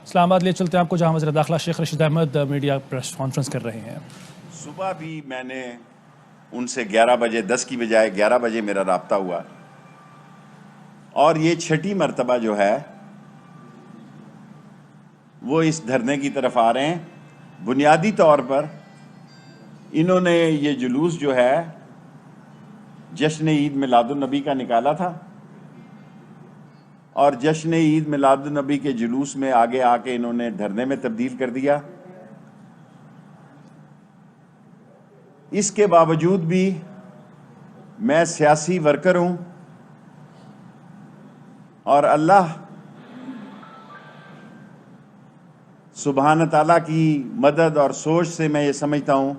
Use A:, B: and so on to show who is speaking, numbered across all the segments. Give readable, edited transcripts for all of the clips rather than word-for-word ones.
A: اسلام آباد لے چلتے ہیں آپ کو، جہاں وزیر داخلہ Sheikh Rashid Ahmed media press conference کر رہے ہیں۔
B: صبح بھی میں نے ان سے 11 بجے 10 کی بجائے 11 بجے میرا رابطہ ہوا، اور یہ چھٹی مرتبہ جو ہے وہ اس دھرنے کی طرف آ رہے ہیں۔ بنیادی طور پر انہوں نے یہ جلوس جو ہے جشن عید میلاد النبی کا نکالا تھا، اور جشن عید میلاد النبی کے جلوس میں آگے آ کے انہوں نے دھرنے میں تبدیل کر دیا۔ اس کے باوجود بھی میں سیاسی ورکر ہوں، اور اللہ سبحانہ تعالیٰ کی مدد اور سوچ سے میں یہ سمجھتا ہوں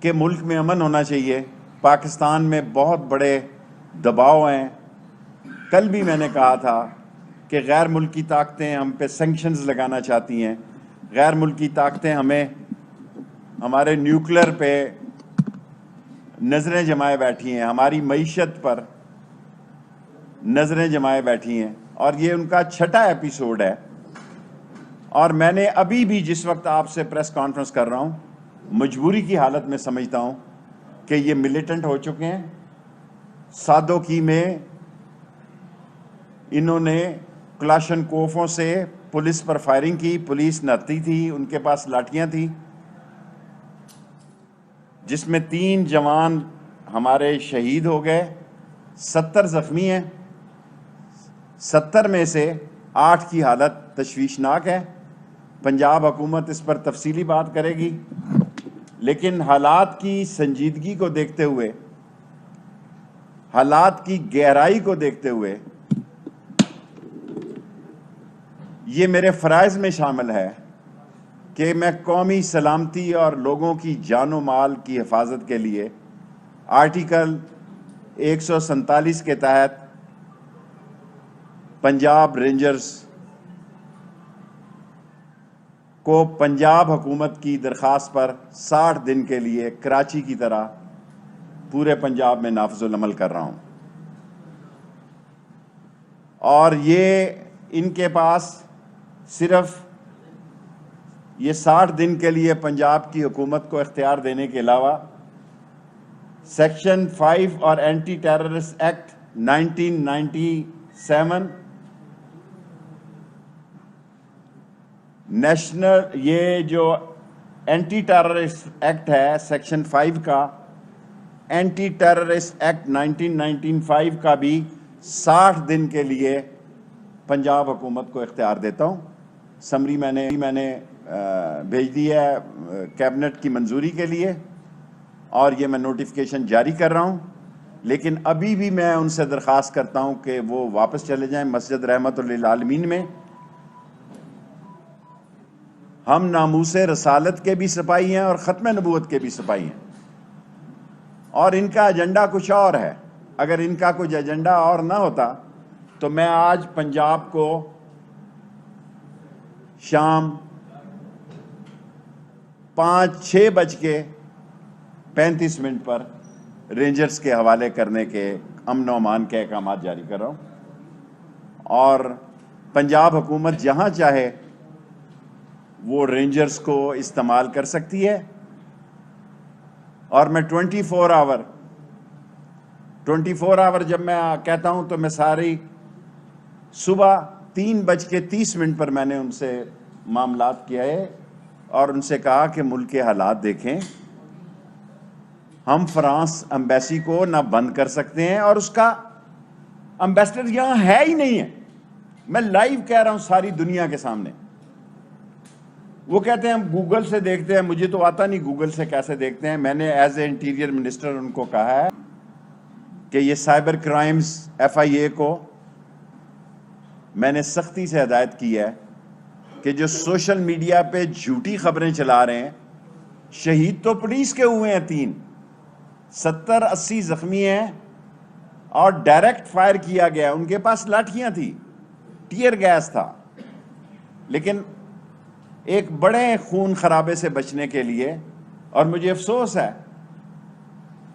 B: کہ ملک میں امن ہونا چاہیے۔ پاکستان میں بہت بڑے دباؤ ہیں۔ کل بھی میں نے کہا تھا کہ غیر ملکی طاقتیں ہم پہ سینکشنز لگانا چاہتی ہیں، غیر ملکی طاقتیں ہمیں ہمارے نیوکلیر پہ نظریں جمائے بیٹھی ہیں، ہماری معیشت پر نظریں جمائے بیٹھی ہیں، اور یہ ان کا چھٹا ایپیسوڈ ہے۔ اور میں نے ابھی بھی جس وقت آپ سے پریس کانفرنس کر رہا ہوں، مجبوری کی حالت میں سمجھتا ہوں کہ یہ ملیٹنٹ ہو چکے ہیں۔ سادوکی میں انہوں نے کلاشن کوفوں سے پولیس پر فائرنگ کی، پولیس نہتی تھی، ان کے پاس لاٹھیاں تھیں، جس میں 3 جوان ہمارے شہید ہو گئے، 70 زخمی ہیں۔ 70 میں سے 8 کی حالت تشویشناک ہے۔ پنجاب حکومت اس پر تفصیلی بات کرے گی، لیکن حالات کی سنجیدگی کو دیکھتے ہوئے، حالات کی گہرائی کو دیکھتے ہوئے، یہ میرے فرائض میں شامل ہے کہ میں قومی سلامتی اور لوگوں کی جان و مال کی حفاظت کے لیے آرٹیکل 147 کے تحت پنجاب رینجرز کو پنجاب حکومت کی درخواست پر 60 دن کے لیے کراچی کی طرح پورے پنجاب میں نافذ العمل کر رہا ہوں۔ اور یہ ان کے پاس صرف یہ 60 دن کے لیے پنجاب کی حکومت کو اختیار دینے کے علاوہ سیکشن 5 اور اینٹی ٹیررسٹ ایکٹ 1997 نیشنل، یہ جو اینٹی ٹیررسٹ ایکٹ ہے سیکشن 5 کا، اینٹی ٹیررسٹ ایکٹ 1995 کا بھی 60 دن کے لیے پنجاب حکومت کو اختیار دیتا ہوں۔ سمری میں نے بھیج دی ہے کیبنٹ کی منظوری کے لیے، اور یہ میں نوٹیفیکیشن جاری کر رہا ہوں، لیکن ابھی بھی میں ان سے درخواست کرتا ہوں کہ وہ واپس چلے جائیں مسجد رحمت للعالمین میں۔ ہم ناموس رسالت کے بھی سپاہی ہیں اور ختم نبوت کے بھی سپاہی ہیں، اور ان کا ایجنڈا کچھ اور ہے۔ اگر ان کا کچھ ایجنڈا اور نہ ہوتا تو میں آج پنجاب کو شام 5:35 پر رینجرز کے حوالے کرنے کے امن و امان کے احکامات جاری کر رہا ہوں، اور پنجاب حکومت جہاں چاہے وہ رینجرز کو استعمال کر سکتی ہے، اور میں 24 آور جب میں کہتا ہوں تو میں ساری صبح 3:30 پر میں نے ان سے معاملات کیا ہے، اور ان سے کہا کہ ملک کے حالات دیکھیں، ہم فرانس ایمبیسی کو نہ بند کر سکتے ہیں، اور اس کا ایمبیسڈر یہاں ہے ہی نہیں ہے۔ میں لائیو کہہ رہا ہوں ساری دنیا کے سامنے۔ وہ کہتے ہیں ہم گوگل سے دیکھتے ہیں، مجھے تو آتا نہیں گوگل سے کیسے دیکھتے ہیں۔ میں نے ایز اے انٹیریئر منسٹر ان کو کہا ہے کہ یہ سائبر کرائمز FIA کو میں نے سختی سے ہدایت کی ہے کہ جو سوشل میڈیا پہ جھوٹی خبریں چلا رہے ہیں، شہید تو پولیس کے ہوئے ہیں 3، 70-80 زخمی ہیں، اور ڈائریکٹ فائر کیا گیا، ان کے پاس لاٹھیاں تھی، ٹیئر گیس تھا، لیکن ایک بڑے خون خرابے سے بچنے کے لیے۔ اور مجھے افسوس ہے،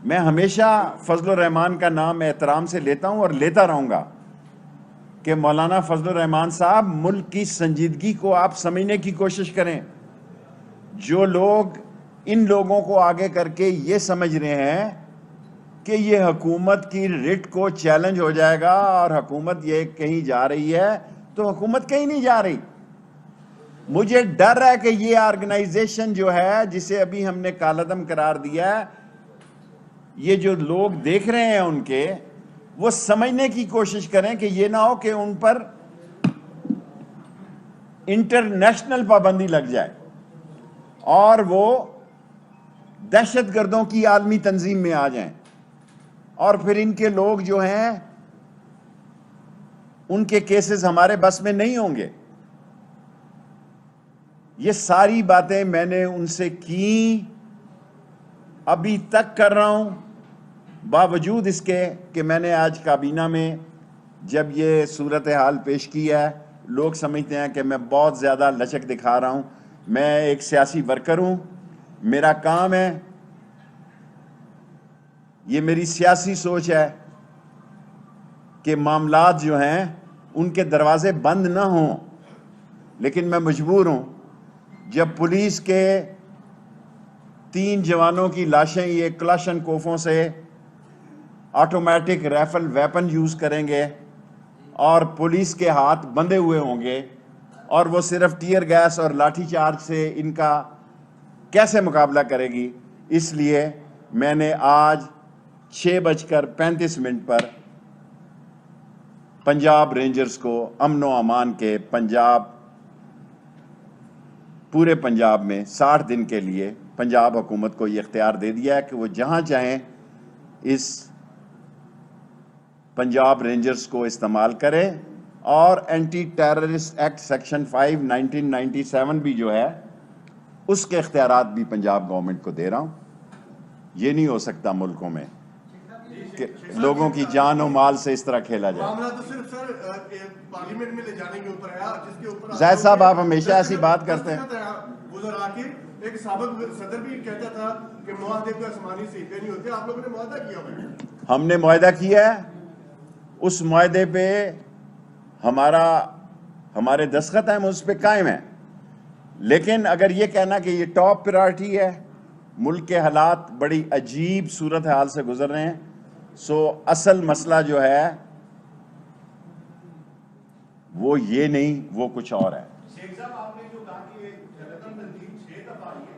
B: میں ہمیشہ فضل الرحمان کا نام احترام سے لیتا ہوں اور لیتا رہوں گا، کہ مولانا فضل الرحمان صاحب ملک کی سنجیدگی کو آپ سمجھنے کی کوشش کریں. جو لوگ ان لوگوں کو آگے کر کے یہ سمجھ رہے ہیں کہ یہ حکومت کی رٹ کو چیلنج ہو جائے گا اور حکومت یہ کہیں جا رہی ہے، تو حکومت کہیں نہیں جا رہی. مجھے ڈر ہے کہ یہ آرگنائزیشن جو ہے جسے ابھی ہم نے کالعدم قرار دیا ہے، یہ جو لوگ دیکھ رہے ہیں ان کے، وہ سمجھنے کی کوشش کریں کہ یہ نہ ہو کہ ان پر انٹرنیشنل پابندی لگ جائے اور وہ دہشت گردوں کی عالمی تنظیم میں آ جائیں، اور پھر ان کے لوگ جو ہیں ان کے کیسز ہمارے بس میں نہیں ہوں گے. یہ ساری باتیں میں نے ان سے کی، ابھی تک کر رہا ہوں، باوجود اس کے کہ میں نے آج کابینہ میں جب یہ صورتحال پیش کی ہے، لوگ سمجھتے ہیں کہ میں بہت زیادہ لچک دکھا رہا ہوں. میں ایک سیاسی ورکر ہوں، میرا کام ہے، یہ میری سیاسی سوچ ہے کہ معاملات جو ہیں ان کے دروازے بند نہ ہوں، لیکن میں مجبور ہوں. جب پولیس کے 3 جوانوں کی لاشیں یہ کلاشن کوفوں سے آٹومیٹک رائفل ویپن یوز کریں گے اور پولیس کے ہاتھ بندھے ہوئے ہوں گے اور وہ صرف ٹیئر گیس اور لاٹھی چارج سے ان کا کیسے مقابلہ کرے گی، اس لیے میں نے آج 6:35 پر پنجاب رینجرز کو امن و امان کے پورے پنجاب میں 60 دن کے لیے پنجاب حکومت کو یہ اختیار دے دیا ہے کہ وہ جہاں چاہیں اس پنجاب رینجرز کو استعمال کرے. اور اینٹی ٹیررسٹ ایکٹ سیکشن 5 1997 بھی جو ہے اس کے اختیارات بھی پنجاب گورنمنٹ کو دے رہا ہوں. یہ نہیں ہو سکتا ملکوں میں کہ لوگوں کی جان و مال سے اس طرح کھیلا جائے.
C: معاملہ تو صرف سر پارلیمنٹ میں لے جانے کے اوپر ہے، جس کے اوپر
B: زاہد صاحب آپ ہمیشہ ایسی بات کرتے ہیں.
C: گزرا کے ایک سابق صدر بھی کہتا تھا کہ معاہدے کو آسمانی سیدھے نہیں ہوتے. آپ لوگوں نے معاہدہ کیا ہوا ہے.
B: ہم نے معاہدہ کیا ہے، اس معاہدے پہ ہمارے دستخط ہیں، ہم اس پہ قائم ہیں. لیکن اگر یہ کہنا کہ یہ ٹاپ پرائرٹی ہے، ملک کے حالات بڑی عجیب صورتحال سے گزر رہے ہیں، سو اصل مسئلہ جو ہے وہ یہ نہیں، وہ کچھ اور ہے.
C: شیخ صاحب آپ نے جو کہا کہ جنتن تنظیم 6 دفعہ آئی ہے،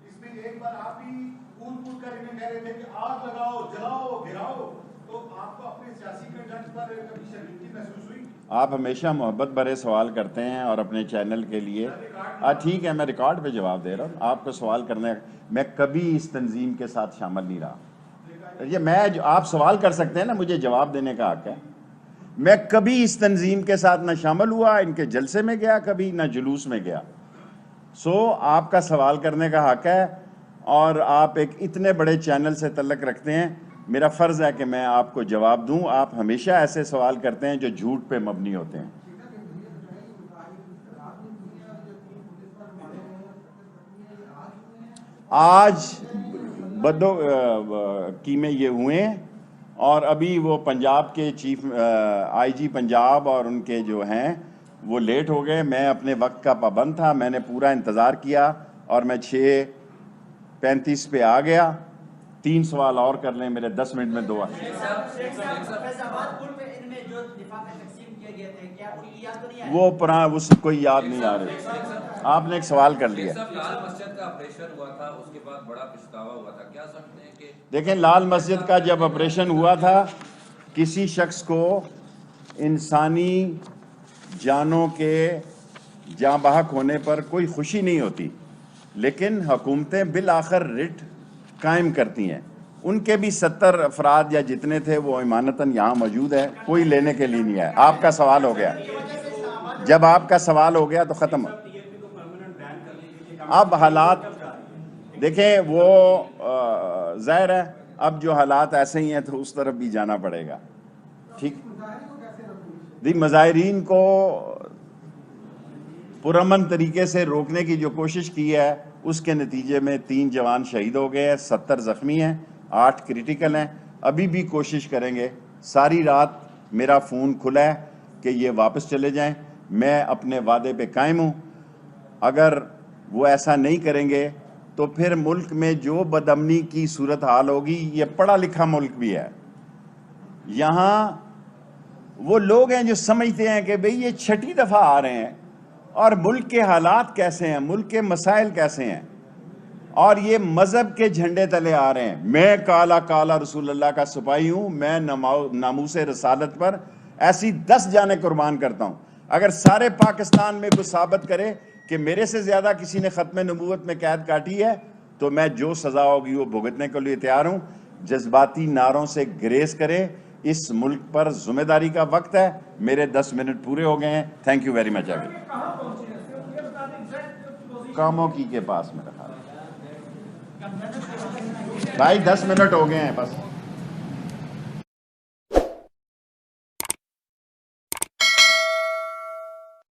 C: اس میں ایک بار آپ بھی کود کر انہیں کہہ رہے تھے کہ آگ لگاؤ، جلاؤ، گراؤ، تو آپ کو اپنے سیاسی کنڈکٹ پر کبھی شرمندگی محسوس ہوئی؟
B: آپ ہمیشہ محبت بھرے سوال کرتے ہیں اور اپنے چینل کے لیے ٹھیک ہے، میں ریکارڈ پہ جواب دے رہا ہوں. آپ کو سوال کرنے، میں کبھی اس تنظیم کے ساتھ شامل نہیں رہا. یہ آپ سوال کر سکتے ہیں نا، مجھے جواب دینے کا حق ہے. میں کبھی اس تنظیم کے ساتھ نہ شامل ہوا، ان کے جلسے میں گیا کبھی، نہ جلوس میں گیا. سو آپ کا سوال کرنے کا حق ہے، اور آپ ایک اتنے بڑے چینل سے تعلق رکھتے ہیں، میرا فرض ہے کہ میں آپ کو جواب دوں. آپ ہمیشہ ایسے سوال کرتے ہیں جو جھوٹ پہ مبنی ہوتے ہیں. آج بدو قیمے یہ ہوئے ہیں، اور ابھی وہ پنجاب کے چیف آئی جی پنجاب اور ان کے جو ہیں وہ لیٹ ہو گئے. میں اپنے وقت کا پابند تھا، میں نے پورا انتظار کیا اور میں 6:35 پہ آ گیا. 3 سوال اور کر لیں میرے 10 منٹ میں 2. وہ اس کوئی یاد نہیں آ رہی. آپ نے ایک سوال کر لیا.
D: لال مسجد کا آپریشن ہوا تھا، اس کے بعد بڑا پچھتاوا ہوا تھا، کیا سمجھتے ہیں کہ
B: دیکھیں لال مسجد کا جب آپریشن ہوا تھا، کسی شخص کو انسانی جانوں کے جاں بحق ہونے پر کوئی خوشی نہیں ہوتی، لیکن حکومتیں بالآخر رٹ قائم کرتی ہیں. ان کے بھی 70 افراد یا جتنے تھے وہ امانتاً یہاں موجود ہے، کوئی لینے کے لیے نہیں ہے. آپ کا سوال ہو گیا، جب آپ کا سوال ہو گیا تو ختم. اب حالات دیکھیں، وہ ظاہر ہے اب جو حالات ایسے ہی ہیں تو اس طرف بھی جانا پڑے گا. ٹھیک، مظاہرین کو پرامن طریقے سے روکنے کی جو کوشش کی ہے، اس کے نتیجے میں 3 جوان شہید ہو گئے ہیں، 70 زخمی ہیں، 8 کریٹیکل ہیں. ابھی بھی کوشش کریں گے. ساری رات میرا فون کھلا ہے، کہ یہ واپس چلے جائیں. میں اپنے وعدے پہ قائم ہوں. اگر وہ ایسا نہیں کریں گے تو پھر ملک میں جو بدامنی کی صورتحال ہوگی. یہ پڑھا لکھا ملک بھی ہے. یہاں وہ لوگ ہیں جو سمجھتے ہیں کہ بھئی یہ 6ٹھی دفعہ آ رہے ہیں اور ملک کے حالات کیسے ہیں, ملک کے مسائل کیسے ہیں, اور یہ مذہب کے جھنڈے تلے آ رہے ہیں. میں کالا کالا رسول اللہ کا سپاہی ہوں. میں ناموس رسالت پر ایسی 10 جانیں قربان کرتا ہوں. اگر سارے پاکستان میں کوئی ثابت کرے کہ میرے سے زیادہ کسی نے ختم نبوت میں قید کاٹی ہے تو میں جو سزا ہوگی وہ بھگتنے کے لیے تیار ہوں. جذباتی نعروں سے گریز کرے. اس ملک پر ذمہ داری کا وقت ہے. میرے 10 منٹ پورے ہو گئے ہیں. Thank you very much. کاموں کی کے پاس میرا خیال بھائی 10 منٹ ہو گئے ہیں بس.